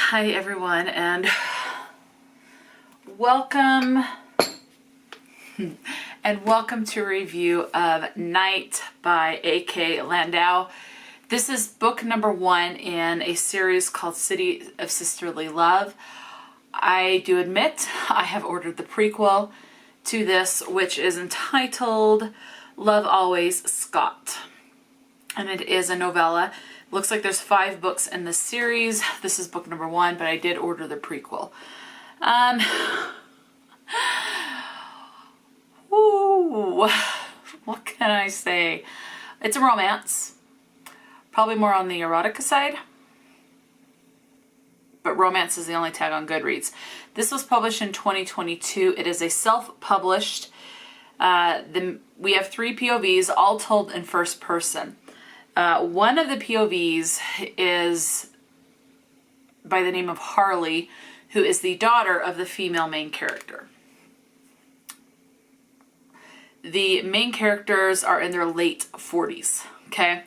Hi everyone, and welcome to a review of Night by A.K. Landow. This is book number 1 in a series called City of Sisterly Love. I do admit I have ordered the prequel to this, which is entitled Love Always, Scott. And it is a novella. Looks like there's 5 books in this series. This is book number 1, but I did order the prequel. What can I say? It's a romance. Probably more on the erotica side. But romance is the only tag on Goodreads. This was published in 2022. It is a self-published. We have 3 POVs, all told in first person. One of the POVs is by the name of Harley, who is the daughter of the female main character. The main characters are in their late 40s, okay?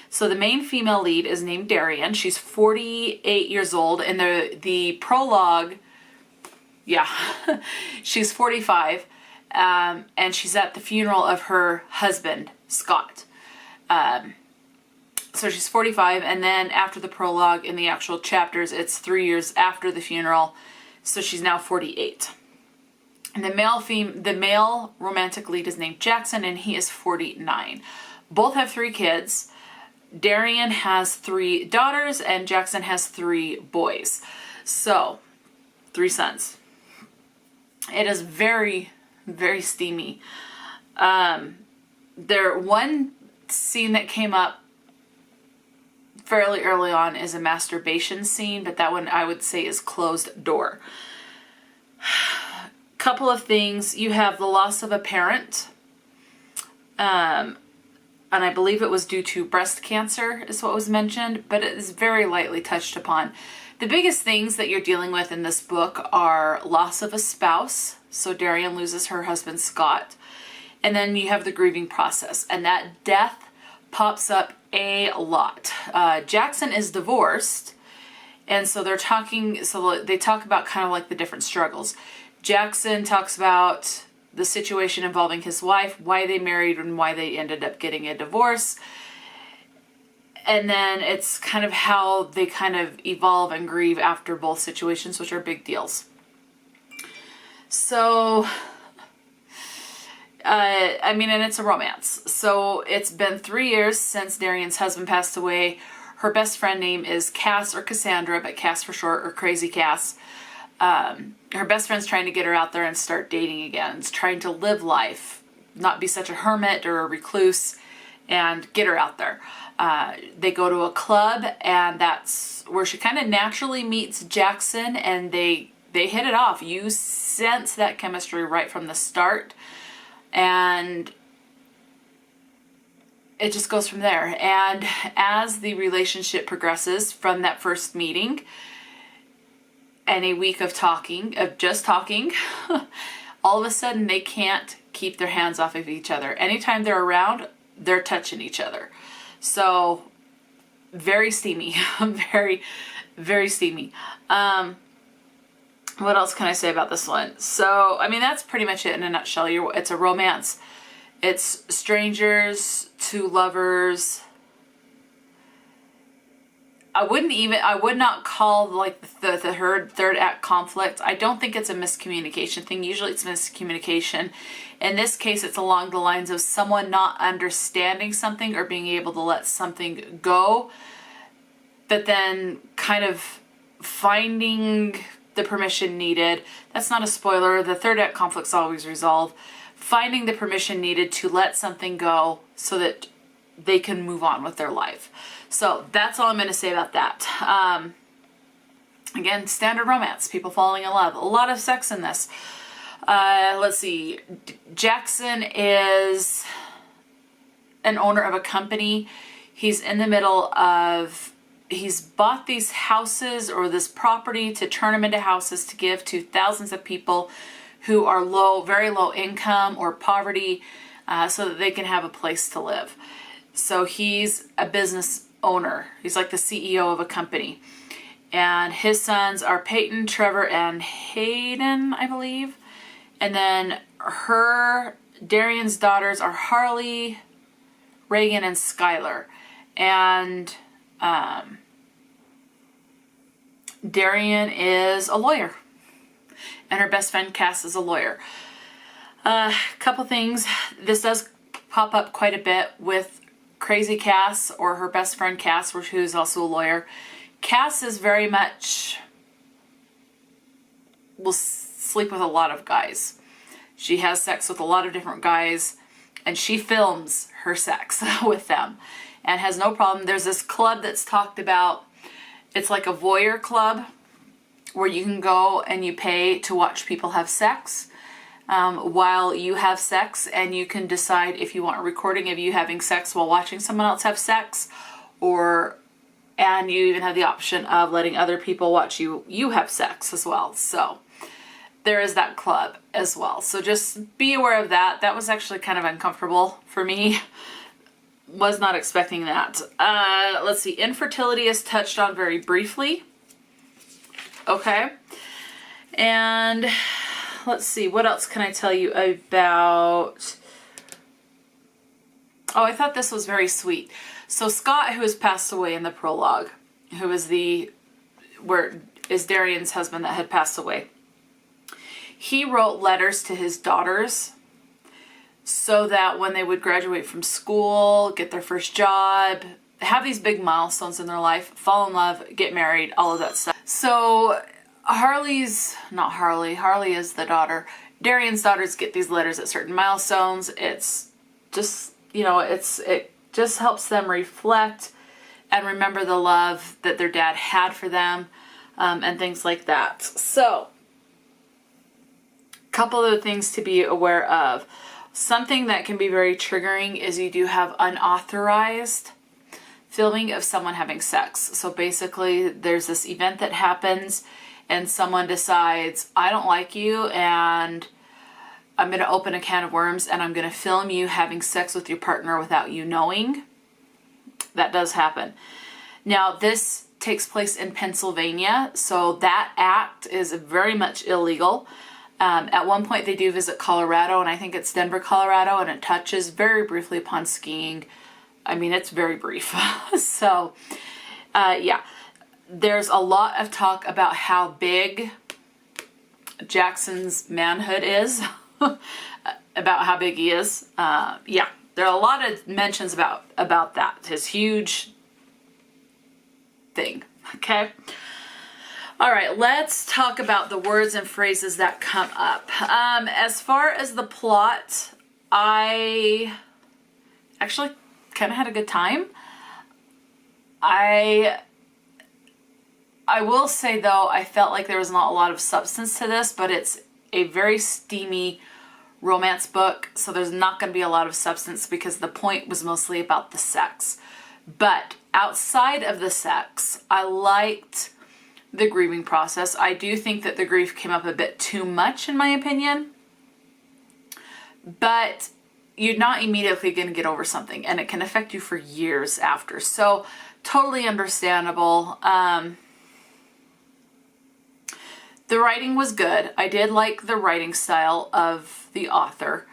So the main female lead is named Darian. She's 48 years old. In the prologue, she's 45, and she's at the funeral of her husband, Scott. So she's 45, and then after the prologue in the actual chapters, it's 3 years after the funeral, so she's now 48. And the male romantic lead is named Jackson, and he is 49. Both have 3 kids. Darian has 3 daughters, and Jackson has 3 boys. So, 3 sons. It is very, very steamy. One scene that came up fairly early on is a masturbation scene, but that one I would say is closed door. Couple of things. You have the loss of a parent, and I believe it was due to breast cancer is what was mentioned, but it is very lightly touched upon. The biggest things that you're dealing with in this book are loss of a spouse. So Darian loses her husband, Scott. And then you have the grieving process, and that death pops up a lot. Jackson is divorced, and so they talk about kind of like the different struggles. Jackson talks about the situation involving his wife, why they married and why they ended up getting a divorce. And then it's kind of how they kind of evolve and grieve after both situations, which are big deals. So, and it's a romance. So it's been 3 years since Darian's husband passed away. Her best friend name is Cass, or Cassandra, but Cass for short, or Crazy Cass. Her best friend's trying to get her out there and start dating again. It's trying to live life, not be such a hermit or a recluse, and get her out there. They go to a club, and that's where she kind of naturally meets Jackson, and they hit it off. You sense that chemistry right from the start, and it just goes from there. And as the relationship progresses from that first meeting and a week of just talking, all of a sudden they can't keep their hands off of each other. Anytime they're around, they're touching each other. So very steamy, very, very steamy. What else can I say about this one? So, that's pretty much it in a nutshell. It's a romance. It's strangers to lovers. I would not call like the third act conflict. I don't think it's a miscommunication thing. Usually it's miscommunication. In this case, it's along the lines of someone not understanding something or being able to let something go, but then kind of finding the permission needed. That's not a spoiler. The third act conflict's always resolved. Finding the permission needed to let something go so that they can move on with their life. So that's all I'm going to say about that. Again, standard romance, people falling in love. A lot of sex in this. Let's see. Jackson is an owner of a company. He's in the middle of... He's bought these houses or this property to turn them into houses to give to thousands of people who are very low income or poverty, so that they can have a place to live. So he's a business owner. He's like the CEO of a company. And his sons are Peyton, Trevor, and Hayden, I believe. And then Darian's daughters are Harley, Reagan, and Skylar. And Darian is a lawyer. And her best friend Cass is a lawyer. Couple things. This does pop up quite a bit with Crazy Cass, or her best friend Cass, who's also a lawyer. Cass is very much will sleep with a lot of guys. She has sex with a lot of different guys, and she films her sex with them and has no problem. There's this club that's talked about. It's like a voyeur club where you can go and you pay to watch people have sex while you have sex, and you can decide if you want a recording of you having sex while watching someone else have sex, and you even have the option of letting other people watch you have sex as well. So there is that club as well. So just be aware of that. That was actually kind of uncomfortable for me. Was not expecting that. Let's see. Infertility is touched on very briefly. Okay. And let's see. What else can I tell you about? Oh, I thought this was very sweet. So Scott, who has passed away in the prologue, who is Darian's husband that had passed away, he wrote letters to his daughters so that when they would graduate from school, get their first job, have these big milestones in their life, fall in love, get married, all of that stuff. So Harley is the daughter. Darian's daughters get these letters at certain milestones. It's just, it just helps them reflect and remember the love that their dad had for them, and things like that. So, couple of things to be aware of. Something that can be very triggering is you do have unauthorized filming of someone having sex. So basically there's this event that happens and someone decides, I don't like you and I'm going to open a can of worms and I'm going to film you having sex with your partner without you knowing. That does happen. Now this takes place in Pennsylvania, so that act is very much illegal. At one point they do visit Colorado, and I think it's Denver, Colorado, and it touches very briefly upon skiing. I mean, it's very brief. So, yeah. There's a lot of talk about how big Jackson's manhood is, about how big he is. Yeah, there are a lot of mentions about that, his huge thing, okay? All right, let's talk about the words and phrases that come up. As far as the plot, I actually kind of had a good time. I will say, though, I felt like there was not a lot of substance to this, but it's a very steamy romance book, so there's not going to be a lot of substance because the point was mostly about the sex. But outside of the sex, I liked the grieving process. I do think that the grief came up a bit too much, in my opinion, but you're not immediately going to get over something, and it can affect you for years after. So totally understandable. The writing was good. I did like the writing style of the author,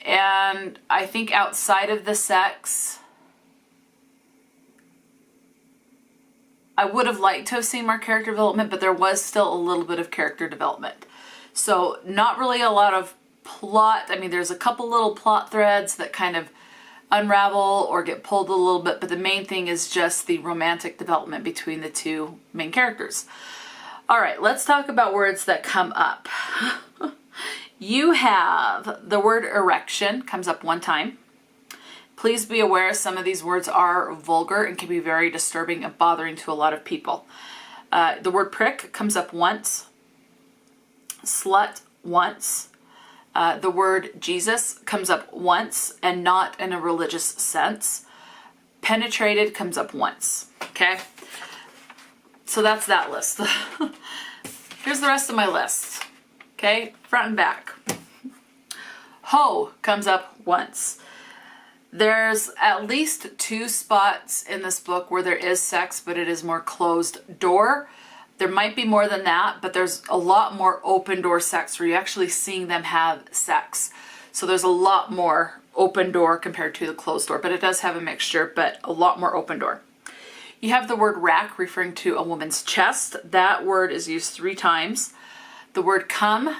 and I think outside of the sex, I would have liked to have seen more character development, but there was still a little bit of character development. So not really a lot of plot. I mean, there's a couple little plot threads that kind of unravel or get pulled a little bit, but the main thing is just the romantic development between the two main characters. All right, let's talk about words that come up. You have the word erection comes up one time. Please be aware some of these words are vulgar and can be very disturbing and bothering to a lot of people. The word prick comes up once. Slut once. The word Jesus comes up once and not in a religious sense. Penetrated comes up once. Okay? So that's that list. Here's the rest of my list. Okay? Front and back. Hoe comes up once. There's at least 2 spots in this book where there is sex, but it is more closed door. There might be more than that, but there's a lot more open door sex where you're actually seeing them have sex. So there's a lot more open door compared to the closed door, but it does have a mixture, but a lot more open door. You have the word rack referring to a woman's chest. That word is used 3 times. The word come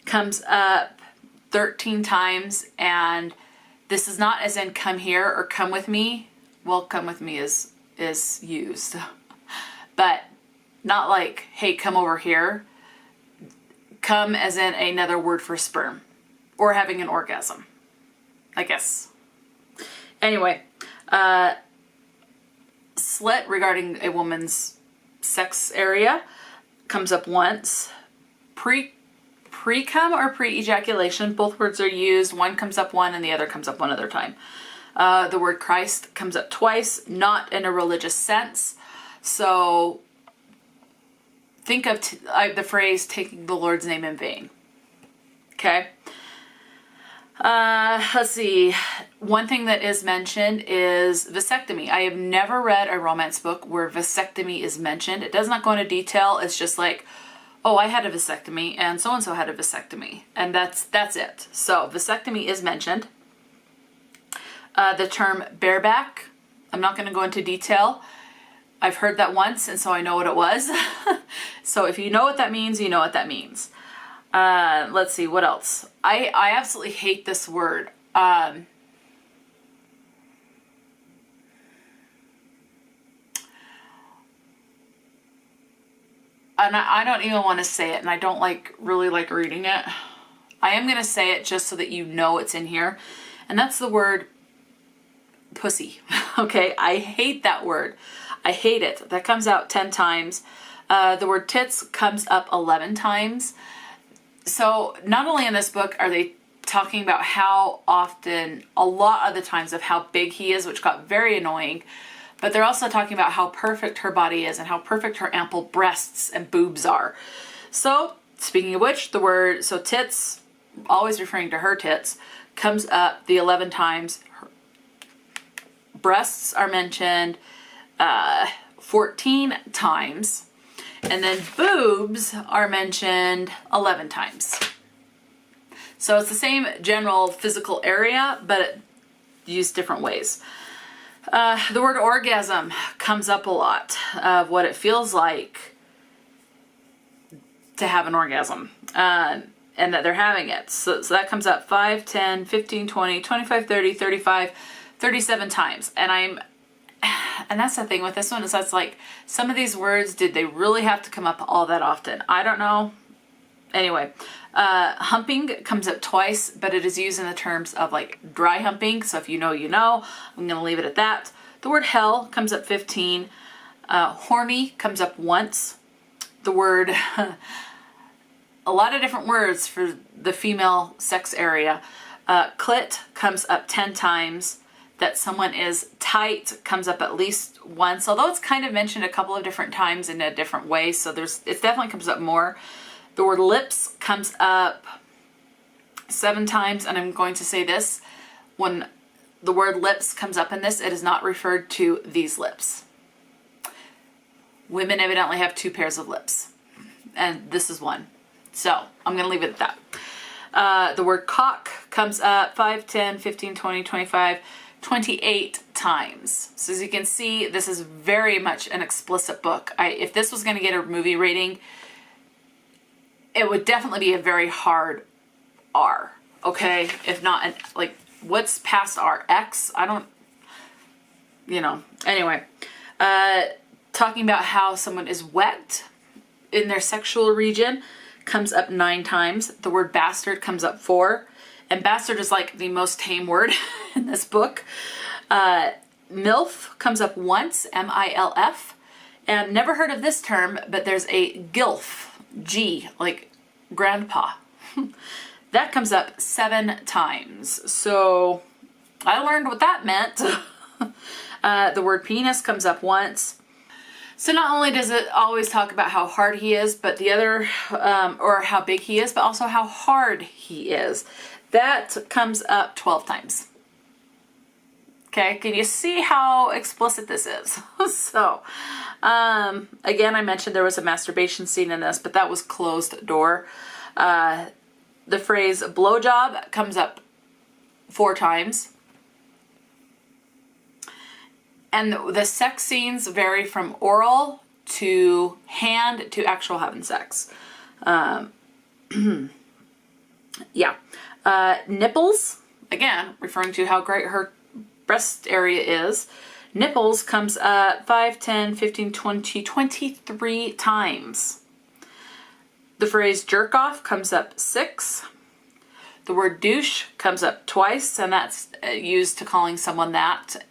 comes up 13 times, and this is not as in come here or come with me. Well, come with me is used, but not like, hey, come over here. Come as in another word for sperm or having an orgasm, I guess. Anyway, slit regarding a woman's sex area comes up once. Pre-cum or pre-ejaculation, both words are used. One comes up one and the other comes up one other time. The word Christ comes up twice, not in a religious sense. So think of the phrase taking the Lord's name in vain. Okay. Let's see. One thing that is mentioned is vasectomy. I have never read a romance book where vasectomy is mentioned. It does not go into detail. It's just like, oh, I had a vasectomy and so-and-so had a vasectomy. And that's it. So vasectomy is mentioned. The term bareback, I'm not going to go into detail. I've heard that once, and so I know what it was. So if you know what that means, you know what that means. Let's see, what else? I absolutely hate this word. And I don't even want to say it, and I don't really like reading it. I am going to say it just so that you know it's in here. And that's the word pussy. Okay, I hate that word. I hate it. That comes out 10 times. The word tits comes up 11 times. So not only in this book are they talking about how often, a lot of the times, of how big he is, which got very annoying, but they're also talking about how perfect her body is and how perfect her ample breasts and boobs are. So speaking of which, the word, so tits, always referring to her tits, comes up the 11 times. Breasts are mentioned 14 times, and then boobs are mentioned 11 times. So it's the same general physical area, but used different ways. The word orgasm comes up a lot of what it feels like to have an orgasm, and that they're having it. So that comes up 5, 10, 15, 20, 25, 30, 35, 37 times. And that's the thing with this one, is that's like, some of these words, did they really have to come up all that often? I don't know. Anyway, humping comes up twice, but it is used in the terms of like dry humping. So if you know, you know. I'm going to leave it at that. The word hell comes up 15. Horny comes up once. The word, a lot of different words for the female sex area. Clit comes up 10 times. That someone is tight comes up at least once, although it's kind of mentioned a couple of different times in a different way. So it definitely comes up more. The word lips comes up 7 times, and I'm going to say this: when the word lips comes up in this, it is not referred to these lips. Women evidently have 2 pairs of lips, and this is one. So I'm going to leave it at that. The word cock comes up 5, 10, 15, 20, 25, 28 times. So as you can see, this is very much an explicit book. If this was going to get a movie rating, it would definitely be a very hard R, okay? If not, like, what's past R? X? I don't, Anyway, talking about how someone is wet in their sexual region comes up 9 times. The word bastard comes up 4. And bastard is like the most tame word in this book. MILF comes up once, M-I-L-F. And never heard of this term, but there's a GILF, G, like grandpa. That comes up 7 times. So I learned what that meant. The word penis comes up once. So not only does it always talk about how hard he is, but the other, or how big he is, but also how hard he is. That comes up 12 times. Okay, can you see how explicit this is? So, again, I mentioned there was a masturbation scene in this, but that was closed door. The phrase blowjob comes up 4 times. And the sex scenes vary from oral to hand to actual having sex. Yeah. Nipples, again, referring to how great her breast area is. Nipples comes up 5, 10, 15, 20, 23 times. The phrase jerk off comes up 6. The word douche comes up twice, and that's used to calling someone that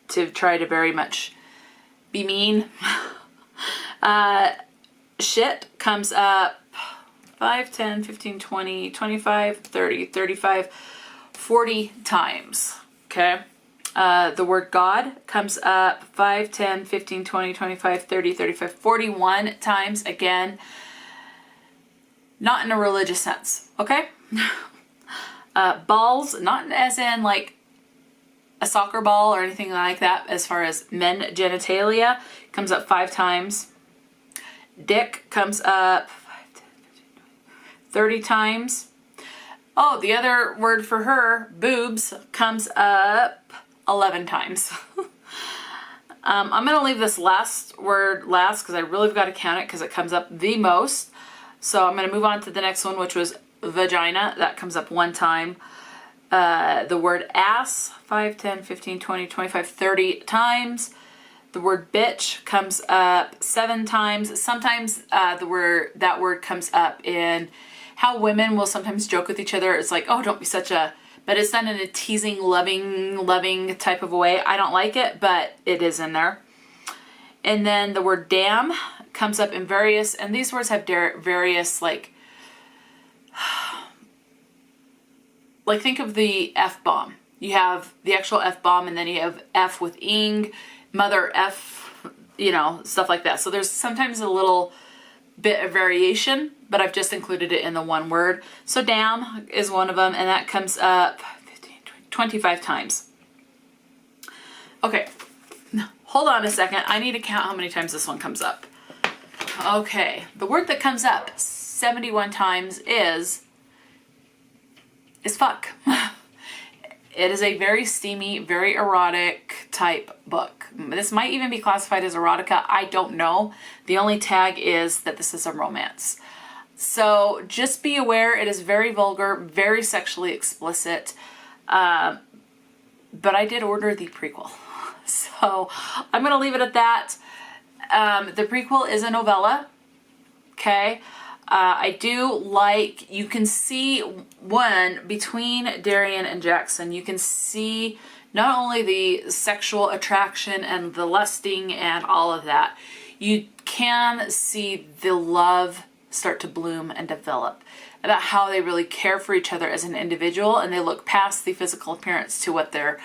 to try to very much be mean. Shit comes up 5, 10, 15, 20, 25, 30, 35, 40 times. Okay. The word God comes up 5, 10, 15, 20, 25, 30, 35, 41 times. Again, not in a religious sense. Okay. Balls, not as in like a soccer ball or anything like that. As far as men genitalia, comes up 5 times. Dick comes up 5, 10, 15, 20, 30 times. Oh, the other word for her, boobs, comes up 11 times. I'm going to leave this last word last because I really have got to count it because it comes up the most. So I'm going to move on to the next one, which was vagina. That comes up 1 time. The word ass, 5, 10, 15, 20, 25, 30 times. The word bitch comes up 7 times. Sometimes that word comes up in how women will sometimes joke with each other. It's like, oh, don't be such a... But it's done in a teasing, loving type of a way. I don't like it, but it is in there. And then the word damn comes up in various... And these words have various, like think of the F-bomb. You have the actual F-bomb, and then you have F with ing, mother F, stuff like that. So there's sometimes a little bit of variation, but I've just included it in the one word. So damn is one of them, and that comes up 15, 20, 25 times. Okay, hold on a second. I need to count how many times this one comes up. Okay, the word that comes up 71 times is fuck. It is a very steamy, very erotic type book. This might even be classified as erotica. I don't know. The only tag is that this is a romance. So just be aware, it is very vulgar, very sexually explicit. But I did order the prequel. So I'm going to leave it at that. The prequel is a novella. Okay. I do like, you can see one between Darian and Jackson. You can see not only the sexual attraction and the lusting and all of that, you can see the love start to bloom and develop, about how they really care for each other as an individual, and they look past the physical appearance to what their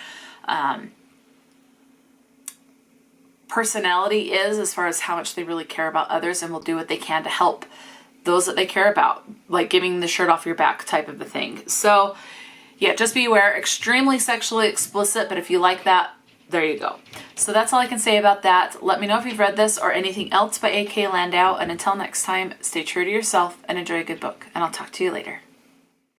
personality is, as far as how much they really care about others, and will do what they can to help those that they care about, like giving the shirt off your back type of a thing. So yeah, just be aware, extremely sexually explicit, but if you like that, there you go. So that's all I can say about that. Let me know if you've read this or anything else by A.K. Landau, and until next time, stay true to yourself and enjoy a good book, and I'll talk to you later.